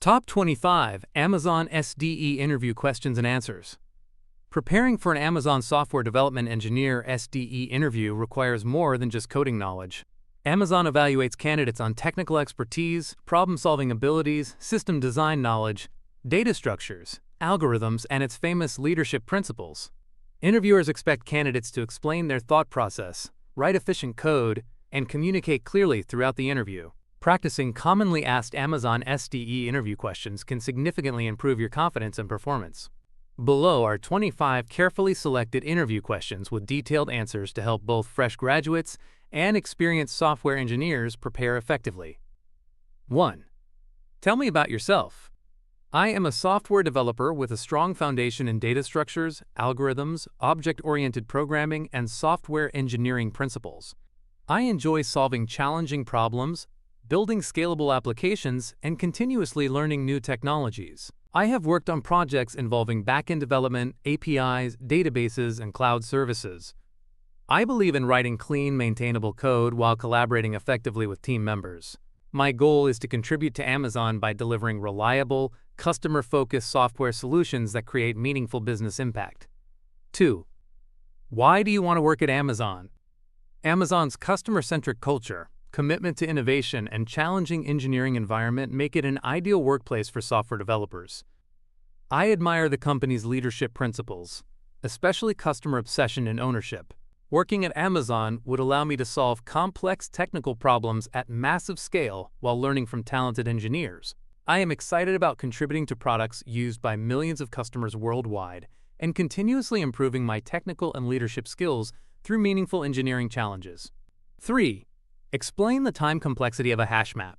Top 25 Amazon SDE Interview Questions and Answers. Preparing for an Amazon Software Development Engineer SDE interview requires more than just coding knowledge. Amazon evaluates candidates on technical expertise, problem-solving abilities, system design knowledge, data structures, algorithms, and its famous leadership principles. Interviewers expect candidates to explain their thought process, write efficient code, and communicate clearly throughout the interview. Practicing commonly asked Amazon SDE interview questions can significantly improve your confidence and performance. Below are 25 carefully selected interview questions with detailed answers to help both fresh graduates and experienced software engineers prepare effectively. 1. Tell me about yourself. I am a software developer with a strong foundation in data structures, algorithms, object-oriented programming, and software engineering principles. I enjoy solving challenging problems, building scalable applications, and continuously learning new technologies. I have worked on projects involving backend development, APIs, databases, and cloud services. I believe in writing clean, maintainable code while collaborating effectively with team members. My goal is to contribute to Amazon by delivering reliable, customer-focused software solutions that create meaningful business impact. 2. Why do you want to work at Amazon? Amazon's customer-centric culture, commitment to innovation, and challenging engineering environment make it an ideal workplace for software developers. I admire the company's leadership principles, especially customer obsession and ownership. Working at Amazon would allow me to solve complex technical problems at massive scale while learning from talented engineers. I am excited about contributing to products used by millions of customers worldwide and continuously improving my technical and leadership skills through meaningful engineering challenges. 3. Explain the time complexity of a HashMap.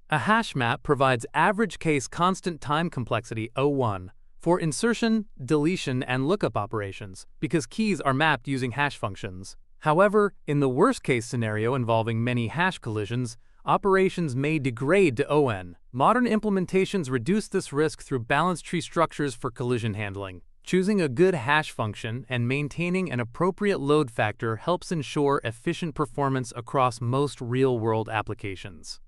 A HashMap provides average case constant time complexity O1 for insertion, deletion, and lookup operations because keys are mapped using hash functions. However, in the worst-case scenario involving many hash collisions, operations may degrade to ON. Modern implementations reduce this risk through balanced tree structures for collision handling. Choosing a good hash function and maintaining an appropriate load factor helps ensure efficient performance across most real-world applications.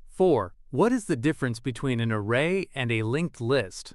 4. What is the difference between an array and a linked list?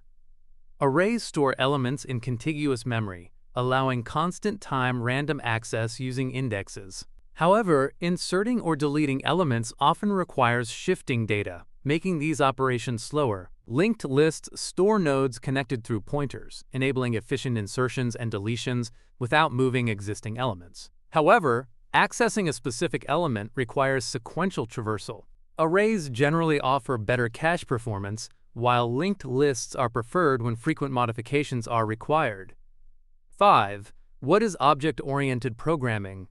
Arrays store elements in contiguous memory, allowing constant-time random access using indexes. However, inserting or deleting elements often requires shifting data, making these operations slower. Linked lists store nodes connected through pointers, enabling efficient insertions and deletions without moving existing elements. However, accessing a specific element requires sequential traversal. Arrays generally offer better cache performance, while linked lists are preferred when frequent modifications are required. 5. What is object-oriented programming?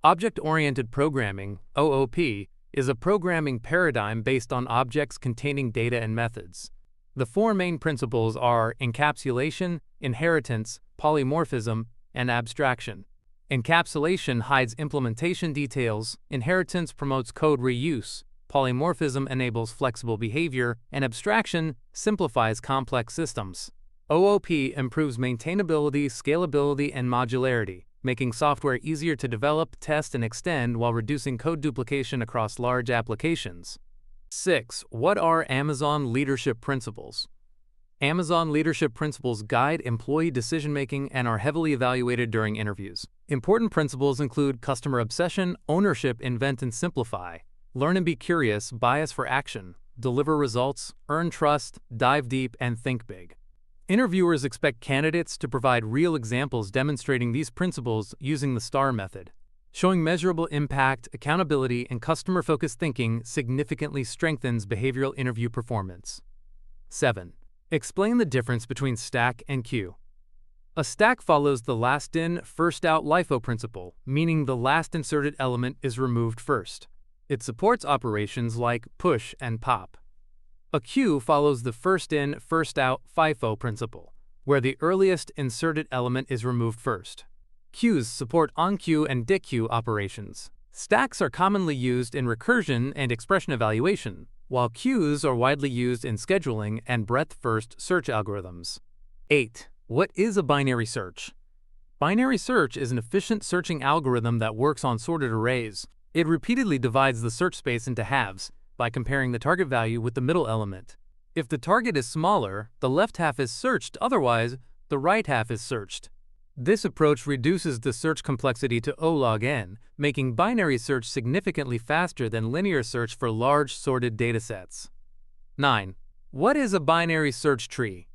Object-oriented programming, OOP, is a programming paradigm based on objects containing data and methods. The four main principles are encapsulation, inheritance, polymorphism, and abstraction. Encapsulation hides implementation details, inheritance promotes code reuse, polymorphism enables flexible behavior, and abstraction simplifies complex systems. OOP improves maintainability, scalability, and modularity, making software easier to develop, test, and extend while reducing code duplication across large applications. 6. What are Amazon leadership principles? Amazon leadership principles guide employee decision-making and are heavily evaluated during interviews. Important principles include customer obsession, ownership, invent and simplify, learn and be curious, bias for action, deliver results, earn trust, dive deep, and think big. Interviewers expect candidates to provide real examples demonstrating these principles using the STAR method. Showing measurable impact, accountability, and customer-focused thinking significantly strengthens behavioral interview performance. 7. Explain the difference between stack and queue. A stack follows the last-in, first-out LIFO principle, meaning the last inserted element is removed first. It supports operations like push and pop. A queue follows the first-in, first-out FIFO principle, where the earliest inserted element is removed first. Queues support on-queue and dict-queue operations. Stacks are commonly used in recursion and expression evaluation, while queues are widely used in scheduling and breadth-first search algorithms. 8. What is a binary search? Binary search is an efficient searching algorithm that works on sorted arrays. It repeatedly divides the search space into halves by comparing the target value with the middle element. If the target is smaller, the left half is searched, otherwise, the right half is searched. This approach reduces the search complexity to O log n, making binary search significantly faster than linear search for large sorted datasets. 9. What is a binary search tree?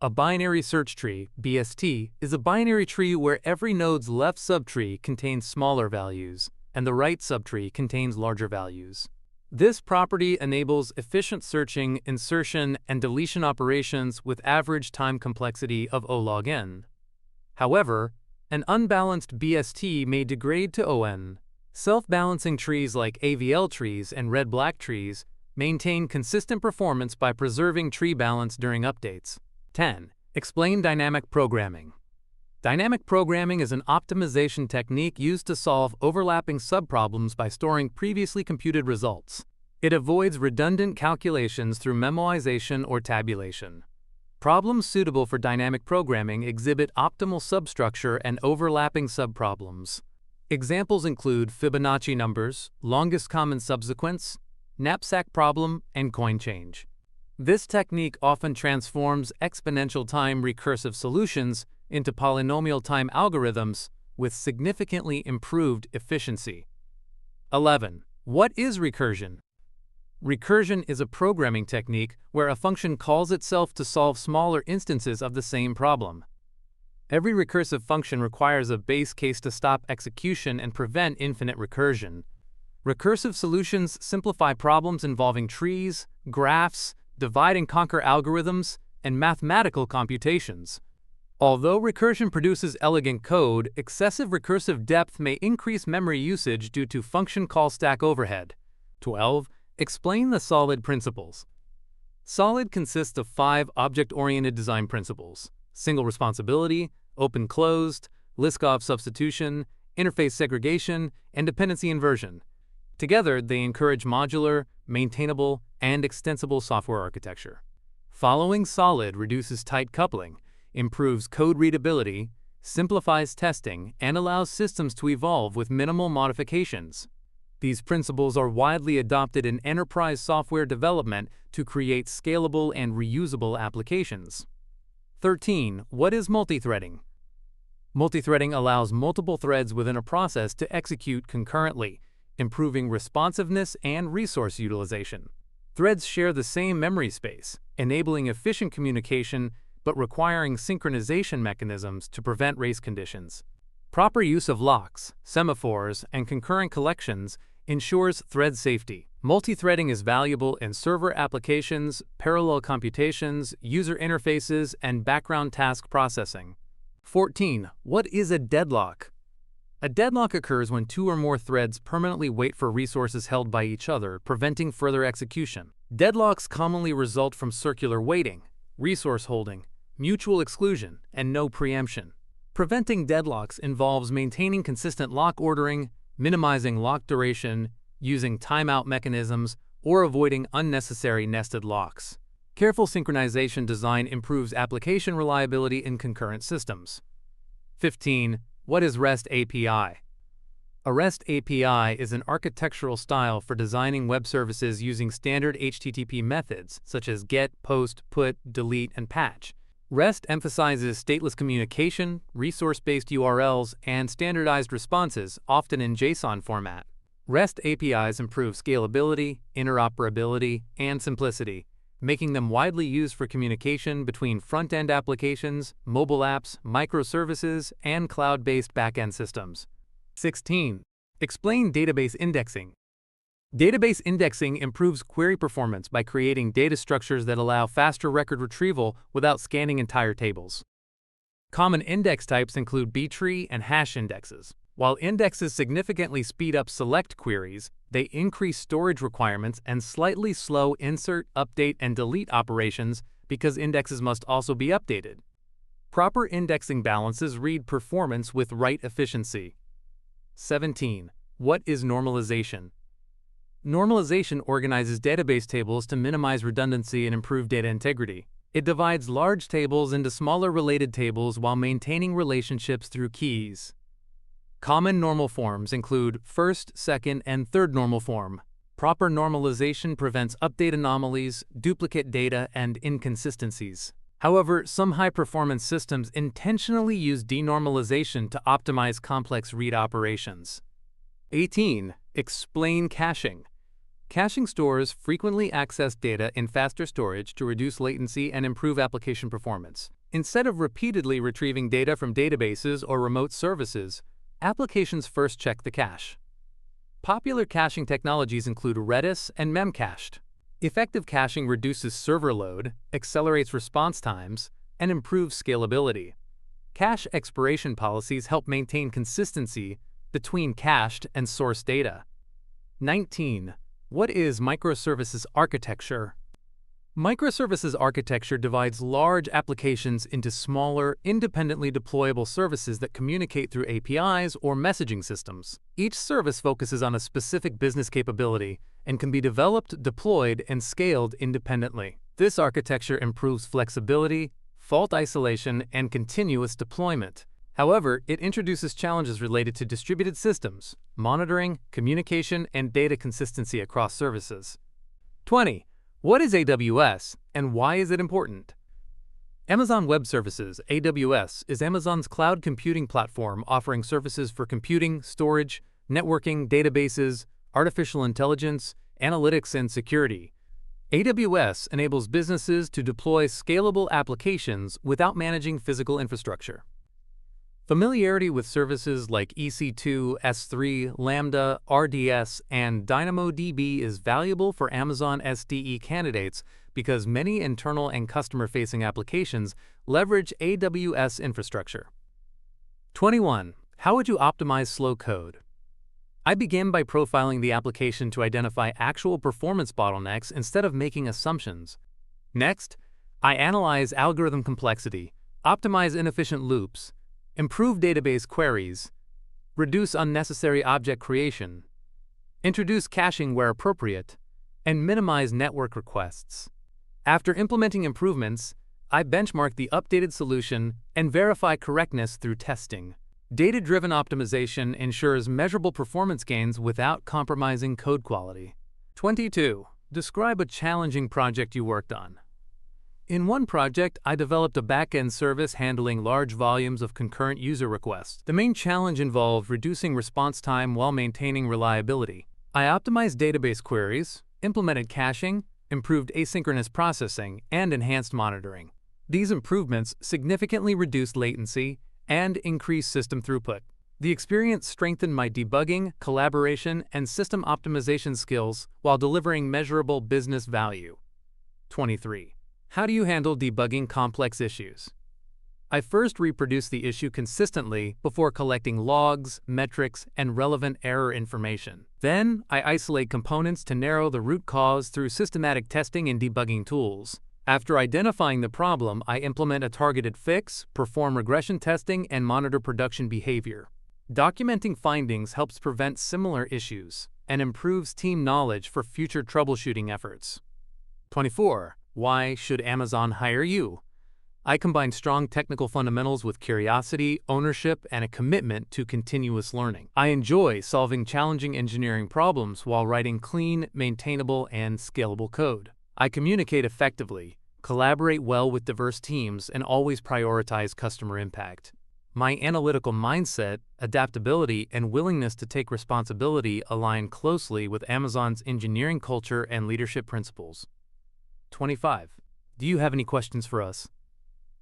A binary search tree, BST, is a binary tree where every node's left subtree contains smaller values, and the right subtree contains larger values. This property enables efficient searching, insertion, and deletion operations with average time complexity of O log n. However, an unbalanced BST may degrade to ON. Self-balancing trees like AVL trees and red-black trees maintain consistent performance by preserving tree balance during updates. 10. Explain dynamic programming. Dynamic programming is an optimization technique used to solve overlapping subproblems by storing previously computed results. It avoids redundant calculations through memoization or tabulation. Problems suitable for dynamic programming exhibit optimal substructure and overlapping subproblems. Examples include Fibonacci numbers, longest common subsequence, knapsack problem, and coin change. This technique often transforms exponential time recursive solutions into polynomial time algorithms with significantly improved efficiency. 11. What is recursion? Recursion is a programming technique where a function calls itself to solve smaller instances of the same problem. Every recursive function requires a base case to stop execution and prevent infinite recursion. Recursive solutions simplify problems involving trees, graphs, divide and conquer algorithms, and mathematical computations. Although recursion produces elegant code, excessive recursive depth may increase memory usage due to function call stack overhead. 12. Explain the SOLID principles. SOLID consists of 5 object-oriented design principles: single responsibility, open-closed, Liskov substitution, interface segregation, and dependency inversion. Together, they encourage modular, maintainable, and extensible software architecture. Following SOLID reduces tight coupling, improves code readability, simplifies testing, and allows systems to evolve with minimal modifications. These principles are widely adopted in enterprise software development to create scalable and reusable applications. 13. What is multithreading? Multithreading allows multiple threads within a process to execute concurrently, improving responsiveness and resource utilization. Threads share the same memory space, enabling efficient communication but requiring synchronization mechanisms to prevent race conditions. Proper use of locks, semaphores, and concurrent collections ensures thread safety. Multithreading is valuable in server applications, parallel computations, user interfaces, and background task processing. 14. What is a deadlock? A deadlock occurs when 2 or more threads permanently wait for resources held by each other, preventing further execution. Deadlocks commonly result from circular waiting, resource holding, mutual exclusion, and no preemption. Preventing deadlocks involves maintaining consistent lock ordering, minimizing lock duration, using timeout mechanisms, or avoiding unnecessary nested locks. Careful synchronization design improves application reliability in concurrent systems. 15. What is REST API? A REST API is an architectural style for designing web services using standard HTTP methods such as GET, POST, PUT, DELETE, and PATCH. REST emphasizes stateless communication, resource-based URLs, and standardized responses, often in JSON format. REST APIs improve scalability, interoperability, and simplicity, making them widely used for communication between front-end applications, mobile apps, microservices, and cloud-based back-end systems. 16. Explain database indexing. Database indexing improves query performance by creating data structures that allow faster record retrieval without scanning entire tables. Common index types include B-tree and hash indexes. While indexes significantly speed up select queries, they increase storage requirements and slightly slow insert, update, and delete operations because indexes must also be updated. Proper indexing balances read performance with write efficiency. 17. What is normalization? Normalization organizes database tables to minimize redundancy and improve data integrity. It divides large tables into smaller related tables while maintaining relationships through keys. Common normal forms include first, second, and third normal form. Proper normalization prevents update anomalies, duplicate data, and inconsistencies. However, some high-performance systems intentionally use denormalization to optimize complex read operations. 18. Explain caching. Caching stores frequently accessed data in faster storage to reduce latency and improve application performance. Instead of repeatedly retrieving data from databases or remote services, applications first check the cache. Popular caching technologies include Redis and Memcached. Effective caching reduces server load, accelerates response times, and improves scalability. Cache expiration policies help maintain consistency between cached and source data. 19. What is microservices architecture? Microservices architecture divides large applications into smaller, independently deployable services that communicate through APIs or messaging systems. Each service focuses on a specific business capability and can be developed, deployed, and scaled independently. This architecture improves flexibility, fault isolation, and continuous deployment. However, it introduces challenges related to distributed systems, monitoring, communication, and data consistency across services. 20. What is AWS, and why is it important? Amazon Web Services, AWS, is Amazon's cloud computing platform offering services for computing, storage, networking, databases, artificial intelligence, analytics, and security. AWS enables businesses to deploy scalable applications without managing physical infrastructure. Familiarity with services like EC2, S3, Lambda, RDS, and DynamoDB is valuable for Amazon SDE candidates because many internal and customer-facing applications leverage AWS infrastructure. 21. How would you optimize slow code? I begin by profiling the application to identify actual performance bottlenecks instead of making assumptions. Next, I analyze algorithm complexity, optimize inefficient loops, improve database queries, reduce unnecessary object creation, introduce caching where appropriate, and minimize network requests. After implementing improvements, I benchmark the updated solution and verify correctness through testing. Data-driven optimization ensures measurable performance gains without compromising code quality. 22. Describe a challenging project you worked on. In one project, I developed a back-end service handling large volumes of concurrent user requests. The main challenge involved reducing response time while maintaining reliability. I optimized database queries, implemented caching, improved asynchronous processing, and enhanced monitoring. These improvements significantly reduced latency and increased system throughput. The experience strengthened my debugging, collaboration, and system optimization skills while delivering measurable business value. 23. How do you handle debugging complex issues? I first reproduce the issue consistently before collecting logs, metrics, and relevant error information. Then, I isolate components to narrow the root cause through systematic testing and debugging tools. After identifying the problem, I implement a targeted fix, perform regression testing, and monitor production behavior. Documenting findings helps prevent similar issues and improves team knowledge for future troubleshooting efforts. 24. Why should Amazon hire you? I combine strong technical fundamentals with curiosity, ownership, and a commitment to continuous learning. I enjoy solving challenging engineering problems while writing clean, maintainable, and scalable code. I communicate effectively, collaborate well with diverse teams, and always prioritize customer impact. My analytical mindset, adaptability, and willingness to take responsibility align closely with Amazon's engineering culture and leadership principles. 25. Do you have any questions for us?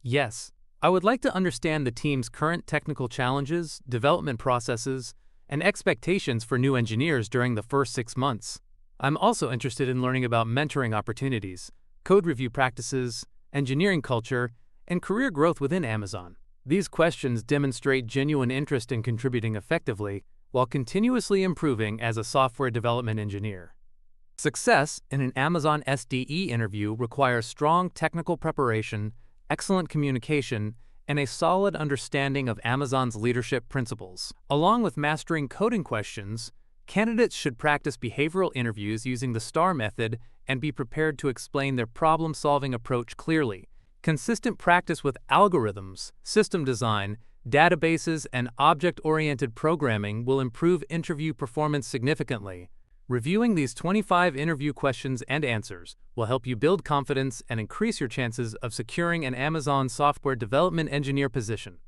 Yes. I would like to understand the team's current technical challenges, development processes, and expectations for new engineers during the first 6 months. I'm also interested in learning about mentoring opportunities, code review practices, engineering culture, and career growth within Amazon. These questions demonstrate genuine interest in contributing effectively while continuously improving as a software development engineer. Success in an Amazon SDE interview requires strong technical preparation, excellent communication, and a solid understanding of Amazon's leadership principles. Along with mastering coding questions, candidates should practice behavioral interviews using the STAR method and be prepared to explain their problem-solving approach clearly. Consistent practice with algorithms, system design, databases, and object-oriented programming will improve interview performance significantly. Reviewing these 25 interview questions and answers will help you build confidence and increase your chances of securing an Amazon software development engineer position.